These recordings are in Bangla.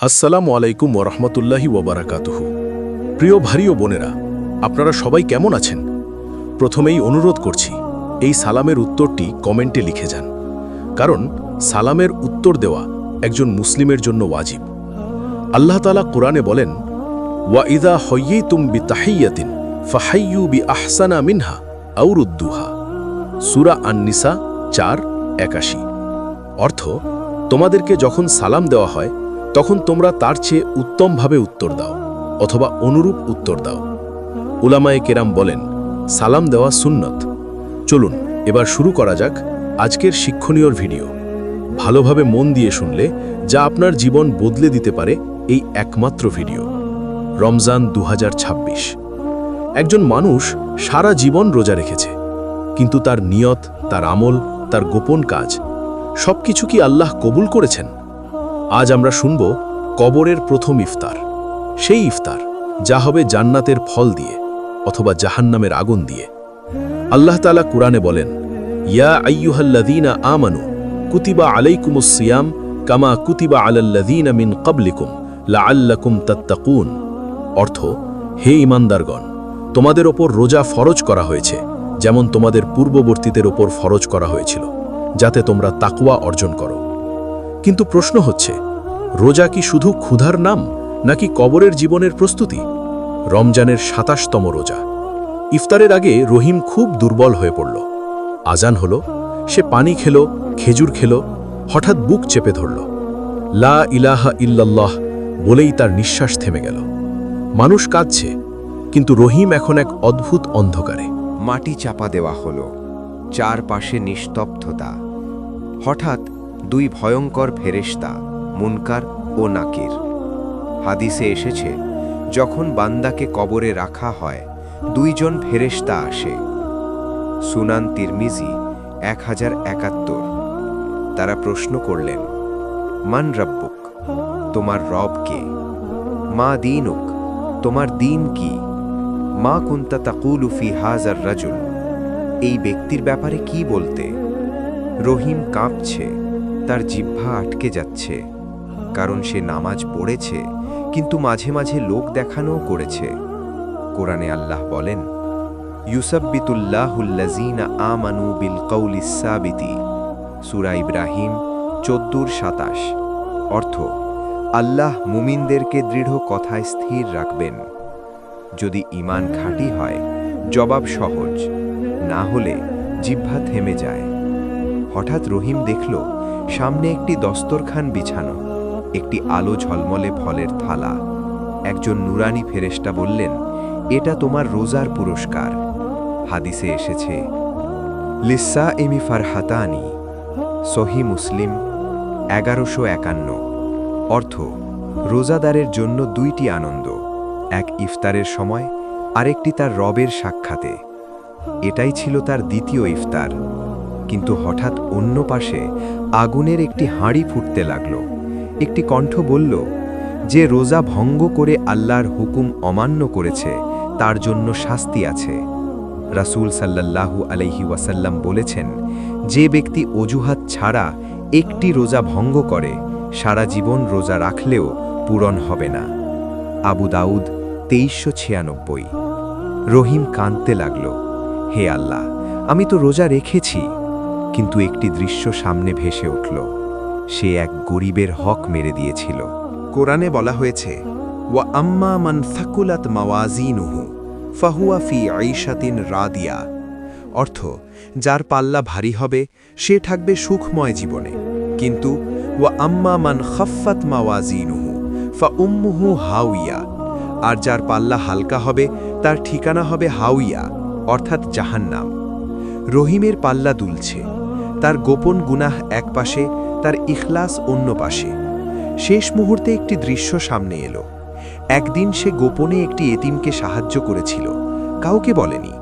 আসসালামু আলাইকুম ওরহমতুল্লাহি ওবরাকাতুহু। প্রিয় ভাই ও বোনেরা, আপনারা সবাই কেমন আছেন? প্রথমেই অনুরোধ করছি, এই সালামের উত্তরটি কমেন্টে লিখে যান, কারণ সালামের উত্তর দেওয়া একজন মুসলিমের জন্য ওয়াজিব। আল্লাহ তাআলা কুরআনে বলেন, ওয়া ইযা হাইয়্তুম বিতাহিয়্যাতিন ফাহাইয়্যু বিআহসানা মিনহা আও রুদ্দুহা। সূরা আন-নিসা 4:81। অর্থ, তোমাদেরকে যখন সালাম দেওয়া হয় তখন তোমরা তার চেয়ে উত্তমভাবে উত্তর দাও অথবা অনুরূপ উত্তর দাও। উলামায়ে কেরাম বলেন, সালাম দেওয়া সুন্নত। চলুন এবার শুরু করা যাক আজকের শিক্ষণীয় ভিডিও। ভালোভাবে মন দিয়ে শুনলে যা আপনার জীবন বদলে দিতে পারে এই একমাত্র ভিডিও। রমজান 2026। একজন মানুষ সারা জীবন রোজা রেখেছে, কিন্তু তার নিয়ত, তার আমল, তার গোপন কাজ সবকিছু কি আল্লাহ কবুল করেছেন? আজ আমরা শুনব কবরের প্রথম ইফতার, সেই ইফতার যা হবে জান্নাতের ফল দিয়ে অথবা জাহান্নামের আগুন দিয়ে। আল্লাহ তাআলা কুরআনে বলেন, ইয়া আইয়ুহাল্লাযীনা আমানু কুতিবা আলাইকুমুস সিয়াম কামা কুতিবা আলাল্লাযীনা মিন ক্বাবলিকুম লাআল্লাকুম তাত্তাকুন। অর্থ, হে ঈমানদারগণ, তোমাদের ওপর রোজা ফরজ করা হয়েছে যেমন তোমাদের পূর্ববর্তীদের ওপর ফরজ করা হয়েছিল, যাতে তোমরা তাকওয়া অর্জন করো। কিন্তু প্রশ্ন হচ্ছে, রোজা কি শুধু ক্ষুধার নাম নাকি কবরের জীবনের প্রস্তুতি? রমজানের ২৭তম রোজা। ইফতারের আগে রহিম খুব দুর্বল হয়ে পড়ল। আজান হলো, সে পানি খেল, খেজুর খেল, হঠাৎ বুক চেপে ধরল। লা ইলাহা ইল্লাল্লাহ বলেই তার নিঃশ্বাস থেমে গেল। মানুষ কাঁদছে, কিন্তু রহিম এখন এক অদ্ভুত অন্ধকারে। মাটি চাপা দেওয়া হলো, চারপাশে নিস্তব্ধতা। হঠাৎ দুই ভয়ঙ্কর ফেরেশতা, মুনকার ও নাকির। হাদিসে এসেছে, যখন বান্দাকে কবরে রাখা হয় দুইজন ফেরেশতা আসে। সুনান তিরমিজি 1071। তারা প্রশ্ন করলেন, মান রব্বুক, তোমার রব কে? মা দীনুক, তোমার দিন কি? মা কুনতা তাকুলু ফি হাযার রাজুল, এই ব্যক্তির ব্যাপারে কি বলতে? রহিম কাঁপছে, তার জিহ্বা আটকে যাচ্ছে, কারণ সে নামাজ পড়েছে কিন্তু মাঝে মাঝে লোক দেখানোও করেছে। কোরআনে আল্লাহ বলেন, ইউসাব্বিতুল্লাহুল্লাযীনা আমানু বিল কওলিস সাবিতি। সূরা ইব্রাহিম 14:27। অর্থ, আল্লাহ মুমিনদেরকে দৃঢ় কথায় স্থির রাখবেন। যদি ঈমান খাঁটি হয় জবাব সহজ, না হলে জিহ্বা থেমে যায়। হঠাৎ রহিম দেখল সামনে একটি দস্তরখান বিছানো, একটি আলো ঝলমলে ফলের থালা। একজন নুরানি ফেরেশতা বললেন, এটা তোমার রোজার পুরস্কার। হাদিসে এসেছে, লিসাইমি ফারহাতানি। সহিহ মুসলিম 1151। অর্থ, রোজাদারের জন্য দুইটি আনন্দ, এক ইফতারের সময়, আরেকটি তার রবের সাক্ষাতে। এটাই ছিল তার দ্বিতীয় ইফতার। কিন্তু হঠাৎ অন্য পাশে আগুনের একটি হাঁড়ি ফুটতে লাগল। একটি কণ্ঠ বলল, যে রোজা ভঙ্গ করে আল্লাহর হুকুম অমান্য করেছে তার জন্য শাস্তি আছে। রাসূল সাল্লাল্লাহু আলাইহি ওয়াসাল্লাম বলেছেন, যে ব্যক্তি অজুহাত ছাড়া একটি রোজা ভঙ্গ করে সারা জীবন রোজা রাখলেও পূরণ হবে না। আবু দাউদ 2396। রহিম কাঁদতে লাগল, হে আল্লাহ, আমি তো রোজা রেখেছি। কিন্তু একটি দৃশ্য সামনে ভেসে উঠল, সে এক গরিবের হক মেরে দিয়েছিল। কোরআনে বলা হয়েছে, ওয়া আম্মা মান সাকুলাত মাওয়াজিনুহু ফাহুয়া ফি আইশাতিন রাদিয়া। অর্থ, যার পাল্লা ভারী হবে সে থাকবে সুখময় জীবনে। কিন্তু ওয়া আম্মা মান খাফফাত মাওয়াজিনুহু ফা উম্মুহু হাউইয়া, আর যার পাল্লা হালকা হবে তার ঠিকানা হবে হাউইয়া, অর্থাৎ জাহান্নাম। রহিমের পাল্লা দুলছে, তার গোপন গুনাহ এক পাশে, তার ইখলাস অন্য পাশে। শেষ মুহূর্তে একটি দৃশ্য সামনে এলো। একদিন সে গোপনে একটি এতিমকে সাহায্য করেছিল, কাউকে বলেনি।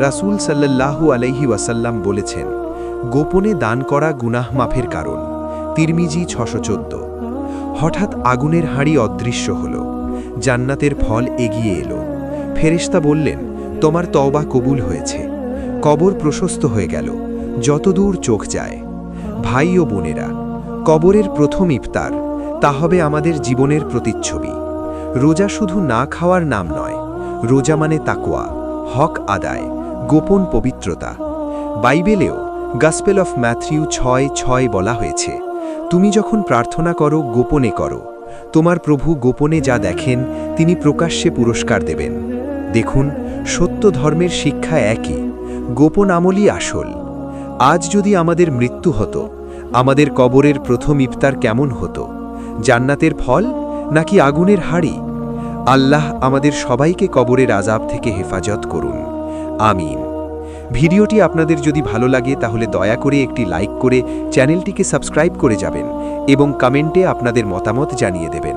রাসূল সাল্লাল্লাহু আলাইহি ওয়াসাল্লাম বলেছেন, গোপনে দান করা গুনাহ মাফের কারণ। তিরমিজি 614। হঠাৎ আগুনের হাঁড়ি অদৃশ্য হল, জান্নাতের ফল এগিয়ে এলো। ফেরেশতা বললেন, তোমার তওবা কবুল হয়েছে। কবর প্রশস্ত হয়ে গেল, যতদূর চোখ যায়। ভাই ও বোনেরা, কবরের প্রথম ইফতার তা হবে আমাদের জীবনের প্রতিচ্ছবি। রোজা শুধু না খাওয়ার নাম নয়, রোজা মানে তাকওয়া, হক আদায়, গোপন পবিত্রতা। বাইবেলেও গসপেল অফ ম্যাথিউ 6:6 বলা হয়েছে, তুমি যখন প্রার্থনা করো গোপনে করো, তোমার প্রভু গোপনে যা দেখেন তিনি প্রকাশ্যে পুরস্কার দেবেন। দেখুন, সত্য ধর্মের শিক্ষা একই, গোপন আমলই আসল। আজ যদি আমাদের মৃত্যু হতো, আমাদের কবরের প্রথম ইফতার কেমন হতো? জান্নাতের ফল নাকি আগুনের হাড়ি? আল্লাহ আমাদের সবাইকে কবরের আযাব থেকে হেফাজত করুন, আমিন। ভিডিওটি আপনাদের যদি ভালো লাগে তাহলে দয়া করে একটি লাইক করে চ্যানেলটিকে সাবস্ক্রাইব করে যাবেন এবং কমেন্টে আপনাদের মতামত জানিয়ে দেবেন।